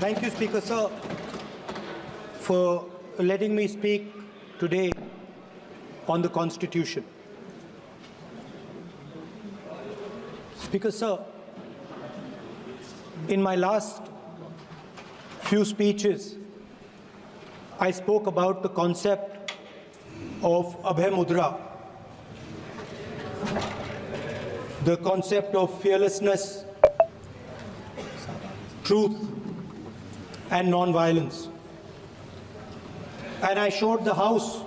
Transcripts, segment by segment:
Thank you, Speaker Sir, for letting me speak today on the Constitution. Speaker Sir, in my last few speeches, I spoke about the concept of Abhay Mudra, the concept of fearlessness, truth, and non-violence. And I showed the House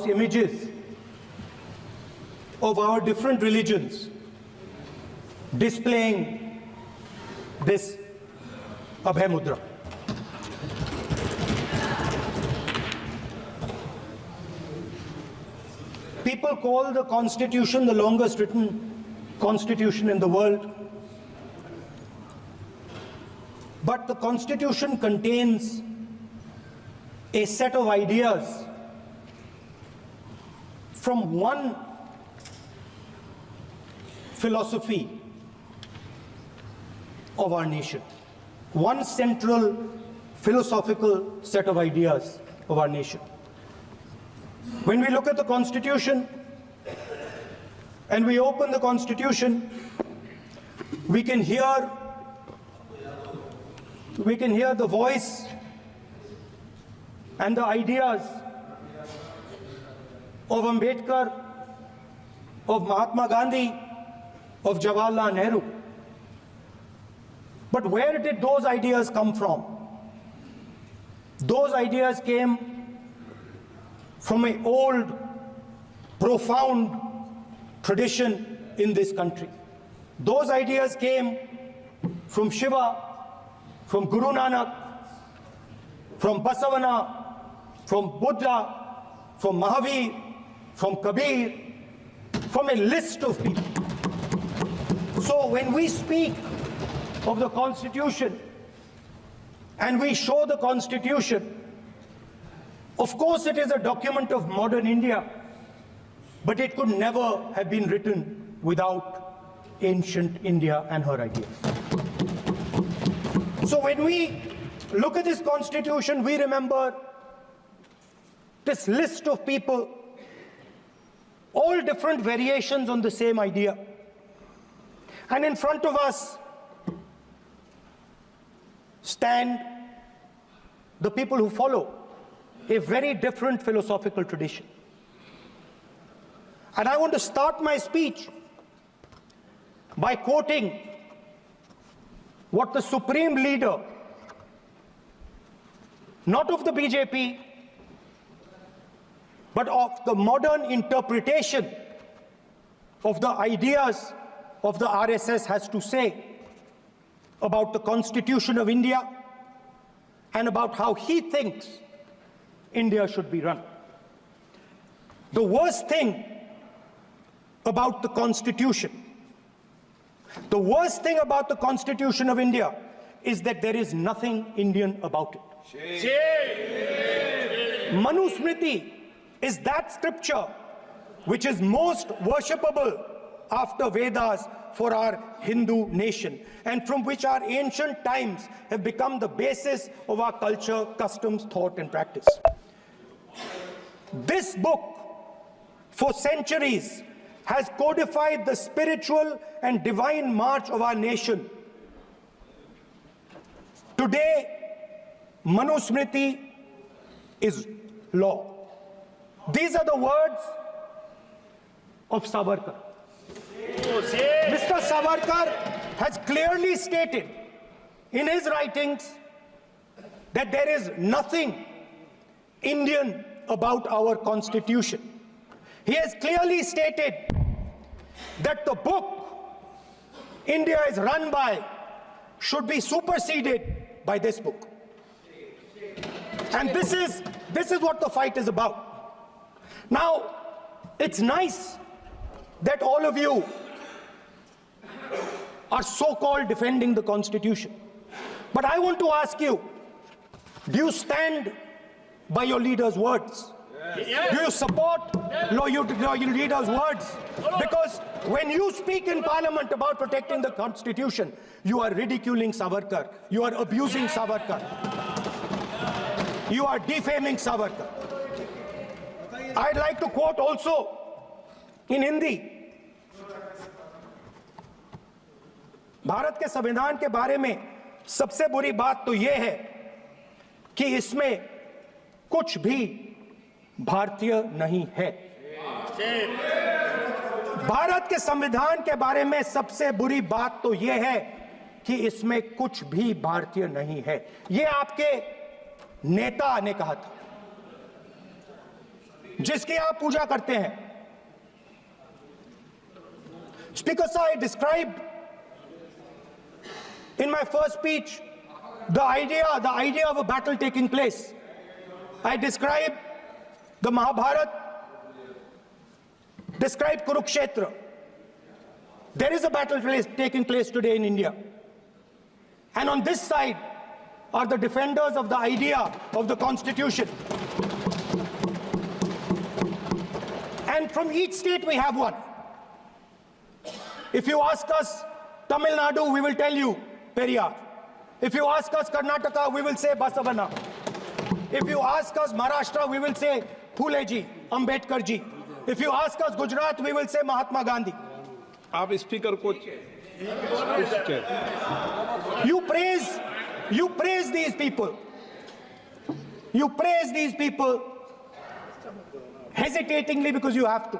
images of our different religions displaying this Abhay Mudra. People call the Constitution the longest written Constitution in the world. But the Constitution contains a set of ideas from one philosophy of our nation, one central philosophical set of ideas of our nation. When we look at the Constitution and we open the Constitution, we can hear the voice and the ideas of Ambedkar, of Mahatma Gandhi, of Jawaharlal Nehru. But where did those ideas come from? Those ideas came from an old, profound tradition in this country. Those ideas came from Shiva, from Guru Nanak, from Basavana, from Buddha, from Mahavir, from Kabir, from a list of people. So when we speak of the Constitution and we show the Constitution, of course it is a document of modern India, but it could never have been written without ancient India and her ideas. So when we look at this Constitution, we remember this list of people, all different variations on the same idea. And in front of us stand the people who follow a very different philosophical tradition. And I want to start my speech by quoting what the supreme leader, not of the BJP, but of the modern interpretation of the ideas of the RSS has to say about the Constitution of India and about how he thinks India should be run. The worst thing about the Constitution, the worst thing about the Constitution of India is that there is nothing Indian about it. Manusmriti is that scripture which is most worshipable after Vedas for our Hindu nation, and from which our ancient times have become the basis of our culture, customs, thought, and practice. This book, for centuries, has codified the spiritual and divine march of our nation. Today, Manusmriti is law. These are the words of Savarkar. Mr. Savarkar has clearly stated in his writings that there is nothing Indian about our Constitution. He has clearly stated that the book India is run by should be superseded by this book. And this is what the fight is about. Now, it's nice that all of you are so-called defending the Constitution. But I want to ask you, do you stand by your leader's words? Do you support your leader's words? Because when you speak in parliament about protecting the constitution, you are ridiculing Savarkar. You are abusing Savarkar. You are defaming Savarkar. I'd like to quote also in Hindi. Bharat के संविधान के बारे में सबसे बुरी बात तो यह है कि इसमें कुछ भी भारतीय नहीं है। भारत के संविधान के बारे में सबसे बुरी बात तो यह है कि इसमें कुछ भी भारतीय नहीं है। यह आपके नेता ने कहा था, जिसकी आप पूजा करते हैं। Speaker sir, I described in my first speech the idea of a battle taking place. I described the Mahabharata, described Kurukshetra. There is a battle taking place today in India. And on this side are the defenders of the idea of the Constitution. And from each state we have one. If you ask us Tamil Nadu, we will tell you Periyar. If you ask us Karnataka, we will say Basavana. If you ask us Maharashtra, we will say Phule ji, Ambedkar ji. If you ask us Gujarat, we will say Mahatma Gandhi. आप speaker को You praise these people. You praise these people hesitatingly because you have to.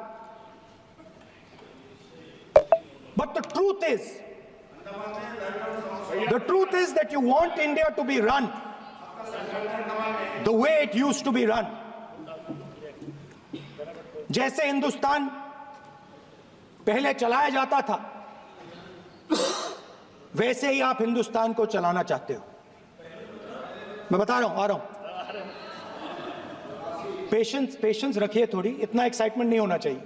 But the truth is that you want India to be run the way it used to be run. जैसे हिंदुस्तान पहले चलाया जाता था, वैसे ही आप हिंदुस्तान को चलाना चाहते हो। मैं बता रहा हूं, आ रहा हूं। पेशेंस रखिए थोड़ी, इतना एक्साइटमेंट नहीं होना चाहिए।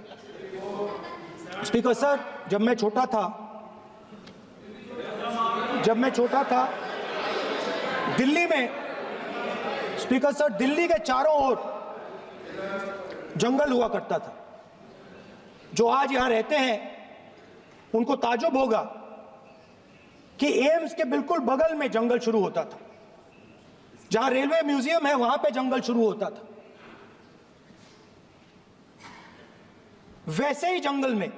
स्पीकर सर, जब मैं छोटा था दिल्ली में, स्पीकर सर, दिल्ली के चारों ओर जंगल हुआ करता था। जो आज यहां रहते हैं उनको ताज्जुब होगा कि एम्स के बिल्कुल बगल में जंगल शुरू होता था। जहां रेलवे म्यूजियम है वहां पे जंगल शुरू होता था। वैसे ही जंगल में,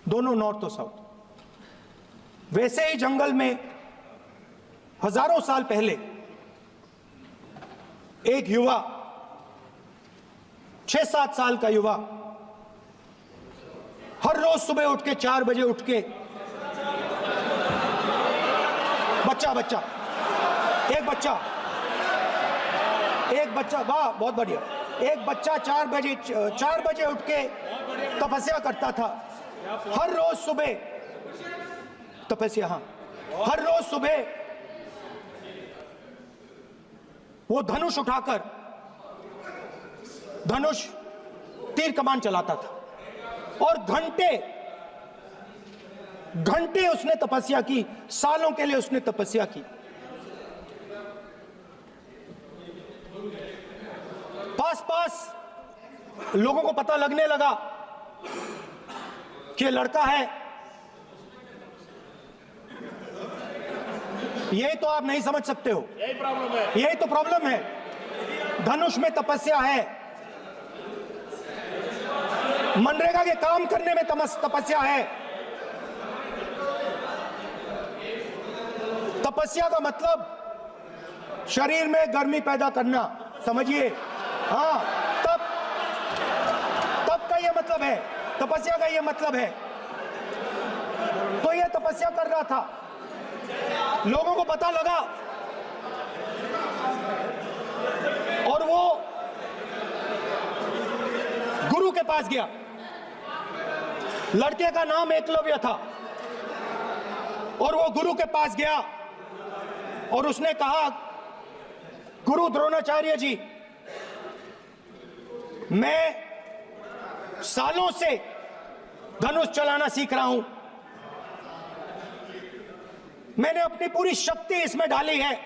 दोनों नॉर्थ और साउथ, वैसे ही जंगल में हजारों साल पहले एक युवा, 6-7 साल का युवा, हर रोज सुबह उठ के 4 बजे उठ के एक बच्चा, वाह बहुत बढ़िया, एक बच्चा 4 बजे उठ के तपस्या करता था। हर रोज सुबह तपस्या, हर रोज सुबह वो धनुष उठाकर तीर कमान चलाता था और घंटे उसने तपस्या की, सालों के लिए उसने तपस्या की। पास लोगों को पता लगने लगा कि लड़का है। यही तो आप नहीं समझ सकते हो, यही तो प्रॉब्लम है। धनुष में तपस्या है, मनरेगा के काम करने में तपस्या है। तपस्या का मतलब शरीर में गर्मी पैदा करना, समझिए। हाँ, तब का ये मतलब है, तपस्या का ये मतलब है। तो ये तपस्या कर रहा था, लोगों को पता लगा और वो गुरु के पास गया। लड़के का नाम एकलव्य था और वो गुरु के पास गया और उसने कहा, गुरु द्रोणाचार्य जी, मैं सालों से धनुष चलाना सीख रहा हूं, मैंने अपनी पूरी शक्ति इसमें डाली है,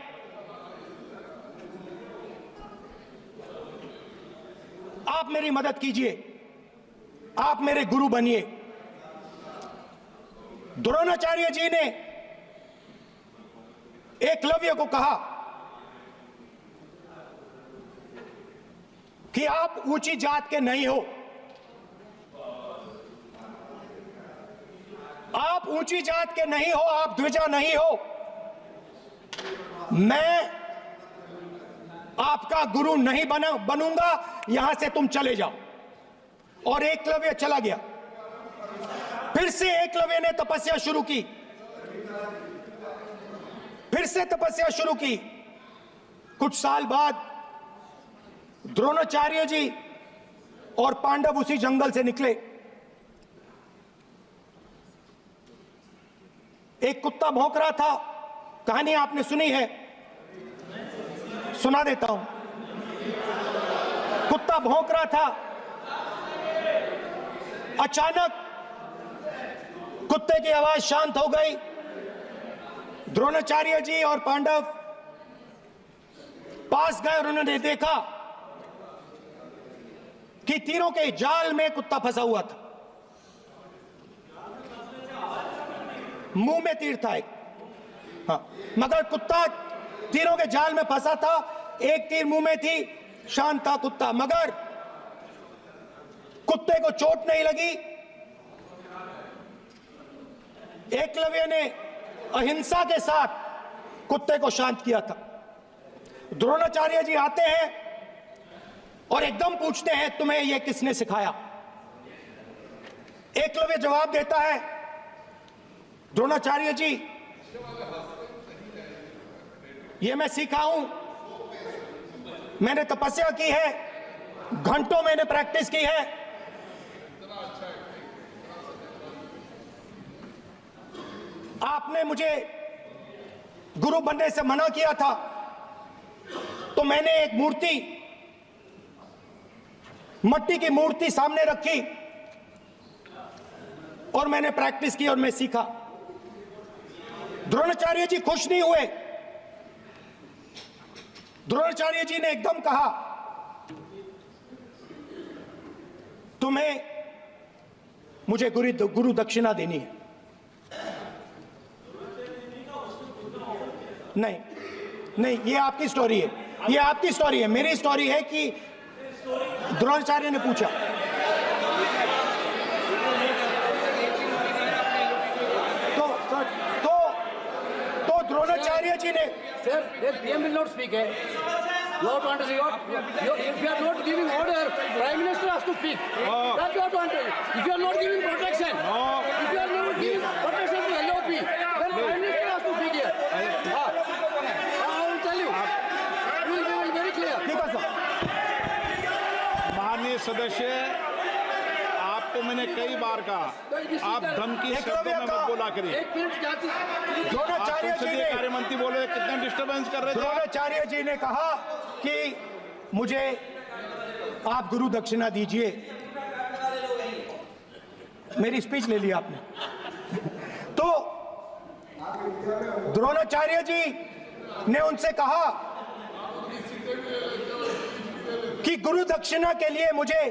आप मेरी मदद कीजिए, आप मेरे गुरु बनिए। द्रोणाचार्य जी ने एकलव्य को कहा कि आप ऊंची जात के नहीं हो, आप ऊंची जात के नहीं हो, आप द्विजा नहीं हो, मैं आपका गुरु नहीं बनूंगा, यहां से तुम चले जाओ। और एकलव्य चला गया। फिर से एकलव्य ने तपस्या शुरू की, फिर से तपस्या शुरू की। कुछ साल बाद द्रोणाचार्य जी और पांडव उसी जंगल से निकले। एक कुत्ता भौंक रहा था, कहानी आपने सुनी है, सुना देता हूं। कुत्ता भौंक रहा था, अचानक कुत्ते की आवाज शांत हो गई। द्रोणाचार्य जी और पांडव पास गए और उन्होंने देखा कि तीरों के जाल में कुत्ता फंसा हुआ था। मुंह में तीर था एक, हाँ, मगर कुत्ता तीरों के जाल में फंसा था, एक तीर मुंह में थी, शांत था कुत्ता, मगर कुत्ते को चोट नहीं लगी। एकलव्य ने अहिंसा के साथ कुत्ते को शांत किया था। द्रोणाचार्य जी आते हैं और एकदम पूछते हैं, तुम्हें यह किसने सिखाया? एकलव्य जवाब देता है, द्रोणाचार्य जी, यह मैं सीखा हूं, मैंने तपस्या की है, घंटों मैंने प्रैक्टिस की है। आपने मुझे गुरु बनने से मना किया था, तो मैंने एक मूर्ति, मट्टी की मूर्ति सामने रखी और मैंने प्रैक्टिस की और मैं सीखा। द्रोणाचार्य जी खुश नहीं हुए। द्रोणाचार्य जी ने एकदम कहा, तुम्हें मुझे गुरु दक्षिणा देनी है। नहीं नहीं, ये आपकी स्टोरी है, ये आपकी स्टोरी है। मेरी स्टोरी है कि द्रोणाचार्य ने पूछा। तो द्रोणाचार्य जी ने, Sir, the PM will not speak. You have to understand. If you are not giving order, Prime Minister has to speak. That you have to understand. If you are not giving protection, if you are not giving protection to LOP, then Prime Minister has to speak here. I will tell you. We will be very clear. ठीक है sir. माननीय सदस्य, आपको मैंने कई बार कहा, आप धमकी शब्दों में मत बोला करिए। एक मिनट जाती। द्रोणाचार्य जी ने, कार्य मंत्री बोल रहे, कितना डिस्टर्बेंस कर रहे थे। द्रोणाचार्य जी ने कहा कि मुझे आप गुरु दक्षिणा दीजिए। मेरी स्पीच ले ली आपने। तो द्रोणाचार्य जी ने उनसे कहा कि गुरु दक्षिणा के लिए मुझे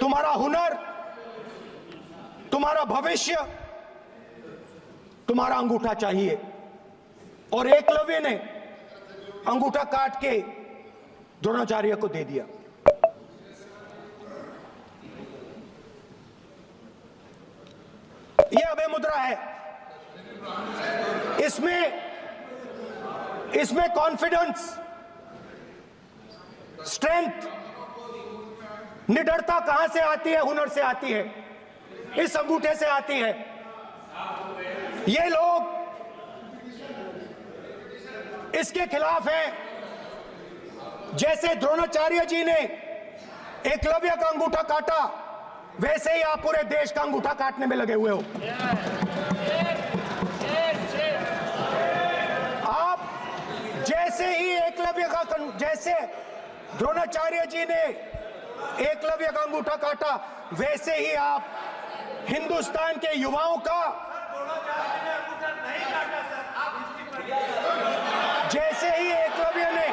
तुम्हारा हुनर, तुम्हारा भविष्य, तुम्हारा अंगूठा चाहिए। और एकलव्य ने अंगूठा काट के द्रोणाचार्य को दे दिया। यह अभय मुद्रा है। इसमें कॉन्फिडेंस, स्ट्रेंथ, निडरता कहां से आती है? हुनर से आती है, इस अंगूठे से आती है। ये लोग इसके खिलाफ हैं। जैसे द्रोणाचार्य जी ने एकलव्य का अंगूठा काटा, वैसे ही आप पूरे देश का अंगूठा काटने में लगे हुए हो। आप जैसे ही एकलव्य का, जैसे द्रोणाचार्य जी ने एकलव्य का अंगूठा काटा, वैसे ही आप हिंदुस्तान के युवाओं का, जैसे ही एकलव्य ने,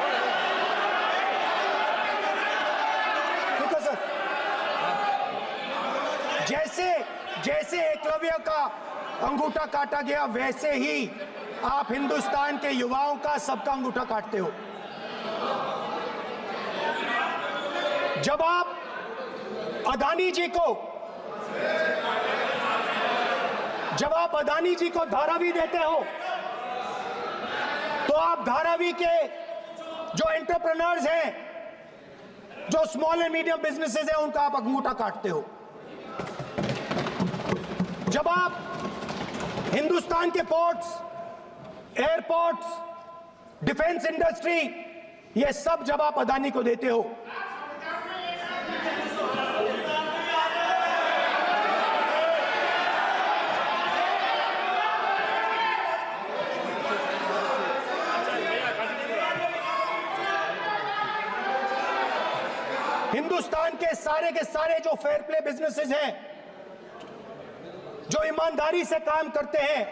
जैसे एकलव्य का अंगूठा काटा गया, वैसे ही आप हिंदुस्तान के युवाओं का, सबका अंगूठा काटते हो। जब आप अदानी जी को धारावी देते हो, तो आप धारावी के जो एंटरप्रेन्योर्स हैं, जो स्मॉल एंड मीडियम बिजनेसेस हैं, उनका आप अंगूठा काटते हो। जब आप हिंदुस्तान के पोर्ट्स, एयरपोर्ट्स, डिफेंस इंडस्ट्री, ये सब जब आप अदानी को देते हो, हिंदुस्तान के सारे जो फेयर प्ले बिजनेसेस हैं, जो ईमानदारी से काम करते हैं,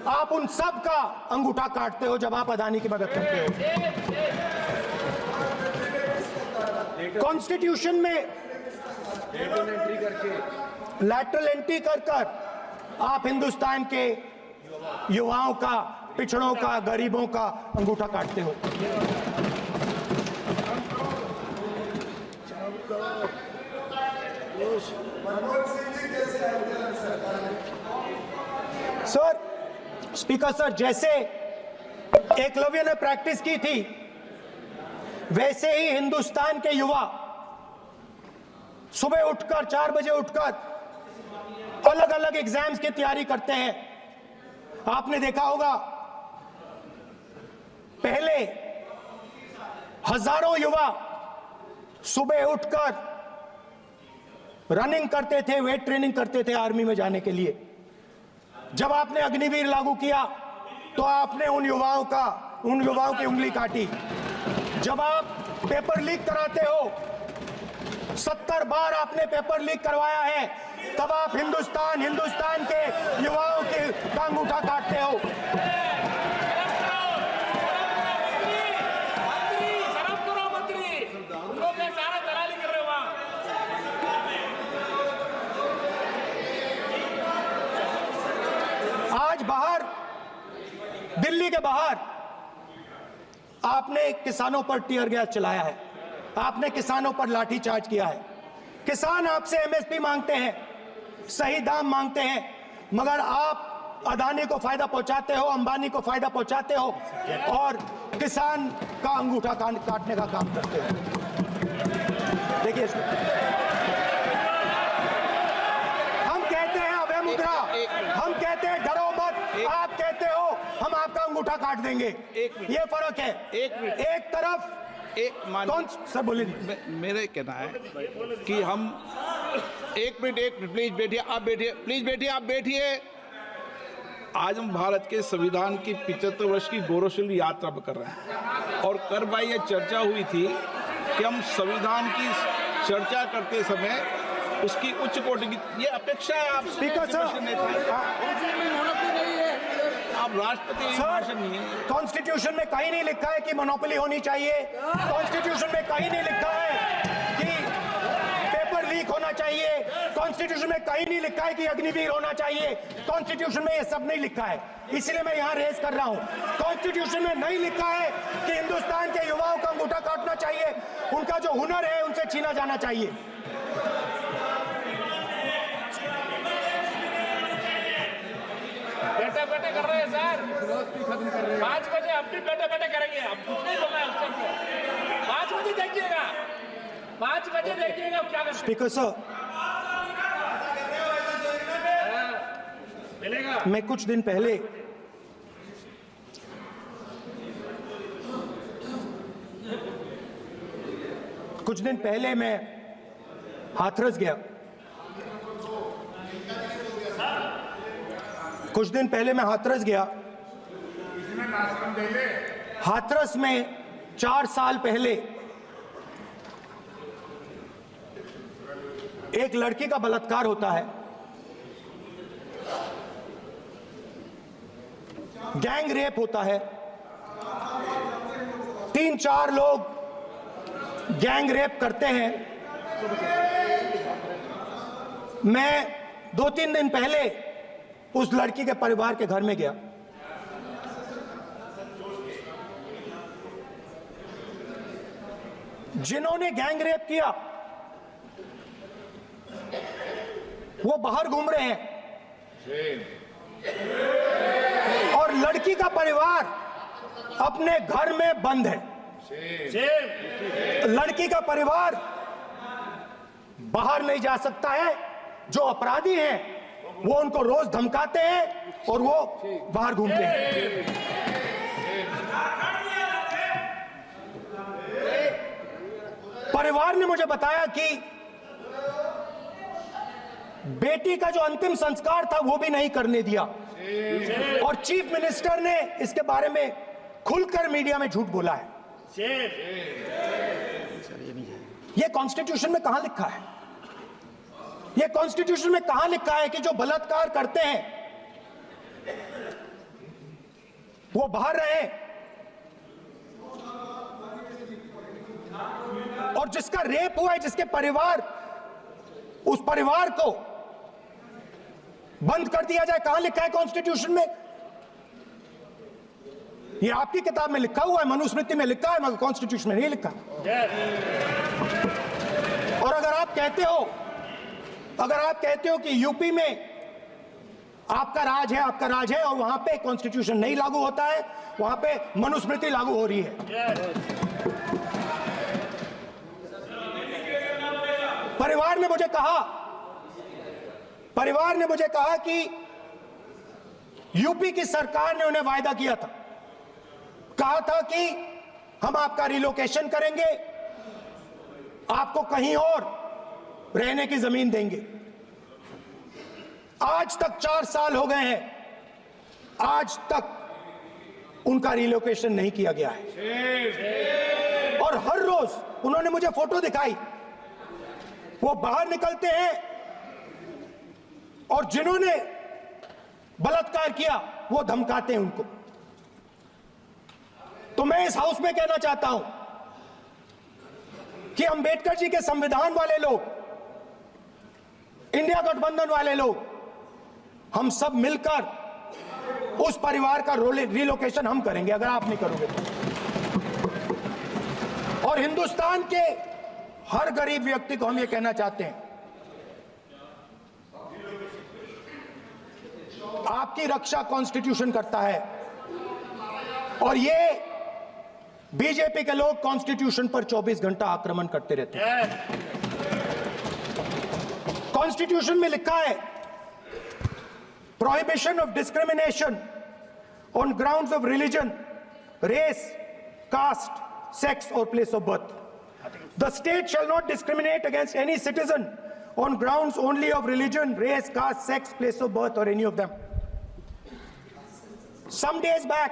आप उन सब का अंगूठा काटते हो जब आप अदानी की मदद करते हो। कॉन्स्टिट्यूशन में लैटरल एंट्री कर आप हिंदुस्तान के युवाओं का, पिछड़ों का, गरीबों का अंगूठा काटते हो। सर, स्पीकर सर, जैसे एकलव्य ने प्रैक्टिस की थी, वैसे ही हिंदुस्तान के युवा सुबह उठकर 4 बजे उठकर अलग अलग एग्जाम्स की तैयारी करते हैं। आपने देखा होगा, पहले हजारों युवा सुबह उठकर रनिंग करते थे, वेट ट्रेनिंग करते थे आर्मी में जाने के लिए। जब आपने अग्निवीर लागू किया, तो आपने उन युवाओं की उंगली काटी। जब आप पेपर लीक कराते हो, 70 बार आपने पेपर लीक करवाया है, तब आप हिंदुस्तान के युवाओं के अंगूठा काटते हो। आज बाहर, दिल्ली के बाहर आपने किसानों पर टीयर गैस चलाया है, आपने किसानों पर लाठीचार्ज किया है। किसान आपसे एमएसपी मांगते हैं, सही दाम मांगते हैं, मगर आप अदानी को फायदा पहुंचाते हो, अंबानी को फायदा पहुंचाते हो और किसान का अंगूठा काटने का काम करते हो। देखिए, हम कहते हैं अभय मुद्रा, हम कहते हैं डरो मत, आप कहते हो हम आपका अंगूठा काट देंगे। ये फर्क है। एक तरफ कौन सर बोलिए। मेरे कहना है कि हम एक मिनट प्लीज बैठिए, आप बैठिए, प्लीज बैठिए, आप बैठिए। आज हम भारत के संविधान की 75 वर्ष की गौरवशाली यात्रा कर रहे हैं, और कल भाई ये चर्चा हुई थी कि हम संविधान की चर्चा करते समय उसकी उच्च कोटि की ये अपेक्षा है। आप स्पीकर सर, आप राष्ट्रपति नहीं है। कॉन्स्टिट्यूशन में कहीं नहीं लिखा है कि मोनोपोली होनी चाहिए। कॉन्स्टिट्यूशन में कहीं नहीं लिखा है कि पेपर लीक होना चाहिए। कॉन्स्टिट्यूशन में कहीं नहीं लिखा है कि अग्निवीर होना चाहिए। कॉन्स्टिट्यूशन में ये सब नहीं लिखा है, इसलिए मैं यहाँ रेस कर रहा हूँ। कॉन्स्टिट्यूशन में नहीं लिखा है कि हिंदुस्तान के युवाओं का अंगूठा काटना चाहिए, उनका जो हुनर है उनसे छीना जाना चाहिए। बैठे कर रहे हैं सर, 5 बजे अब भी बैठे करेंगे। अब कुछ नहीं बोलना है उस टाइम पे। 5 बजे देखिएगा, 5 बजे देखिएगा क्या कर। स्पीकर सर, मिलेगा। मैं कुछ दिन पहले मैं हाथरस गया। हाथरस में 4 साल पहले एक लड़की का बलात्कार होता है। गैंग रेप होता है। 3-4 लोग गैंग रेप करते हैं मैं 2-3 दिन पहले उस लड़की के परिवार के घर में गया। जिन्होंने गैंग रेप किया वो बाहर घूम रहे हैं और लड़की का परिवार अपने घर में बंद है। लड़की का परिवार बाहर नहीं जा सकता है। जो अपराधी हैं वो उनको रोज धमकाते हैं और वो बाहर घूमते हैं। परिवार ने मुझे बताया कि बेटी का जो अंतिम संस्कार था वो भी नहीं करने दिया और चीफ मिनिस्टर ने इसके बारे में खुलकर मीडिया में झूठ बोला है। ये कॉन्स्टिट्यूशन में कहां लिखा है? ये कॉन्स्टिट्यूशन में कहां लिखा है कि जो बलात्कार करते हैं वो बाहर रहे और जिसका रेप हुआ है, जिसके परिवार, उस परिवार को बंद कर दिया जाए? कहां लिखा है कॉन्स्टिट्यूशन में? ये आपकी किताब में लिखा हुआ है, मनुस्मृति में लिखा है, मगर कॉन्स्टिट्यूशन में नहीं लिखा। और अगर आप कहते हो कि यूपी में आपका राज है, आपका राज है और वहां पे कॉन्स्टिट्यूशन नहीं लागू होता है, वहां पे मनुस्मृति लागू हो रही है। परिवार ने मुझे कहा कि यूपी की सरकार ने उन्हें वायदा किया था, कहा था कि हम आपका रिलोकेशन करेंगे, आपको कहीं और रहने की जमीन देंगे। आज तक 4 साल हो गए हैं, आज तक उनका रिलोकेशन नहीं किया गया है। और हर रोज उन्होंने मुझे फोटो दिखाई, वो बाहर निकलते हैं और जिन्होंने बलात्कार किया वो धमकाते हैं उनको। तो मैं इस हाउस में कहना चाहता हूं कि अंबेडकर जी के संविधान वाले लोग, इंडिया गठबंधन वाले लोग, हम सब मिलकर उस परिवार का रिलोकेशन हम करेंगे अगर आप नहीं करोगे तो। और हिंदुस्तान के हर गरीब व्यक्ति को हम ये कहना चाहते हैं, आपकी रक्षा कॉन्स्टिट्यूशन करता है और ये बीजेपी के लोग कॉन्स्टिट्यूशन पर 24 घंटा आक्रमण करते रहते हैं। कॉन्स्टिट्यूशन में लिखा है prohibition of discrimination on grounds of religion, race, caste, sex और place of birth. The state shall not discriminate against any citizen on grounds only of religion, race, caste, sex, place of birth or any of them. Some days back,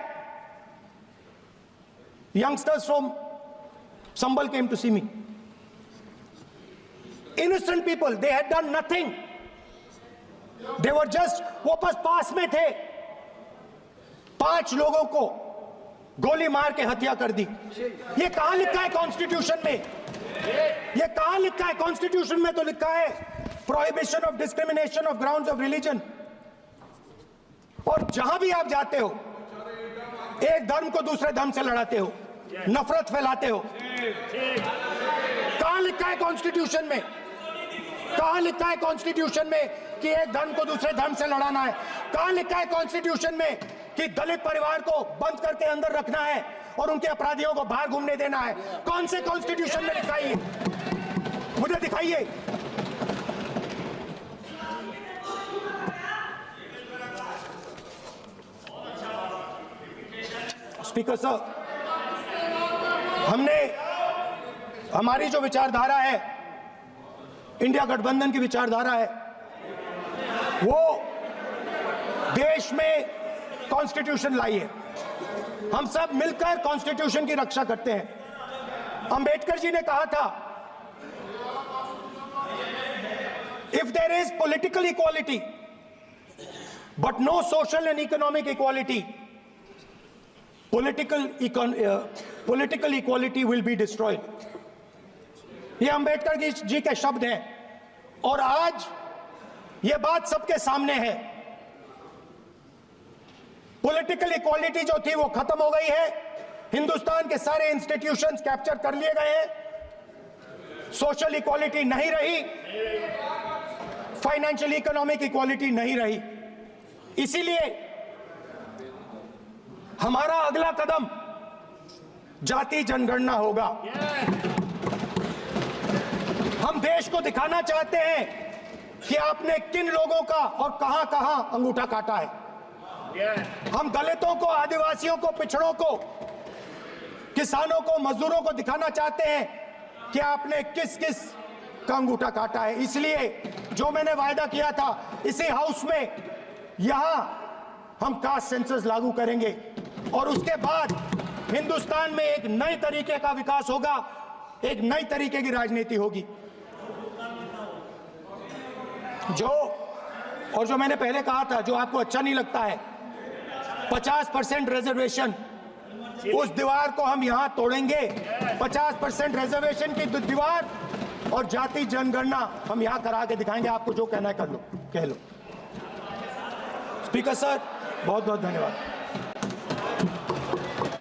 youngsters from Sambal came to see me. Innocent people, they had done nothing. They were just, वो बस पास में थे, 5 लोगों को गोली मार के हत्या कर दी। ये कहां लिखा है कॉन्स्टिट्यूशन में? ये कहां लिखा है कॉन्स्टिट्यूशन में? तो लिखा है prohibition of discrimination of grounds of religion. और जहां भी आप जाते हो, एक धर्म को दूसरे धर्म से लड़ाते हो, नफरत फैलाते हो। कहां लिखा है कॉन्स्टिट्यूशन में? कहां लिखा है कॉन्स्टिट्यूशन में कि एक धर्म को दूसरे धर्म से लड़ाना है? कहां लिखा है कॉन्स्टिट्यूशन में कि दलित परिवार को बंद करके अंदर रखना है और उनके अपराधियों को बाहर घूमने देना है? कौन से कॉन्स्टिट्यूशन में लिखा है? मुझे दिखाइए। स्पीकर सर, हमारी जो विचारधारा है, इंडिया गठबंधन की विचारधारा है, वो देश में कॉन्स्टिट्यूशन लाई है। हम सब मिलकर कॉन्स्टिट्यूशन की रक्षा करते हैं। अंबेडकर जी ने कहा था, if there is political equality but no social and economic equality, political equality will be destroyed। ये अंबेडकर जी के शब्द हैं। और आज यह बात सबके सामने है। पॉलिटिकल इक्वालिटी जो थी वो खत्म हो गई है। हिंदुस्तान के सारे इंस्टीट्यूशंस कैप्चर कर लिए गए हैं। सोशल इक्वालिटी नहीं रही, फाइनेंशियल इकोनॉमिक इक्वालिटी नहीं रही। इसीलिए हमारा अगला कदम जाति जनगणना होगा। हम देश को दिखाना चाहते हैं कि आपने किन लोगों का और कहां कहां अंगूठा काटा है। हम दलितों को, आदिवासियों को, पिछड़ों को, किसानों को, मजदूरों को दिखाना चाहते हैं कि आपने किस किस का अंगूठा काटा है। इसलिए जो मैंने वायदा किया था, इसी हाउस में यहां हम कास्ट सेंसस लागू करेंगे और उसके बाद हिंदुस्तान में एक नए तरीके का विकास होगा, एक नई तरीके की राजनीति होगी। जो मैंने पहले कहा था, जो आपको अच्छा नहीं लगता है, 50% रिजर्वेशन, उस दीवार को हम यहां तोड़ेंगे। 50% रिजर्वेशन की दीवार और जाति जनगणना हम यहां करा के दिखाएंगे। आपको जो कहना है कर लो, कह लो। स्पीकर सर, बहुत बहुत धन्यवाद।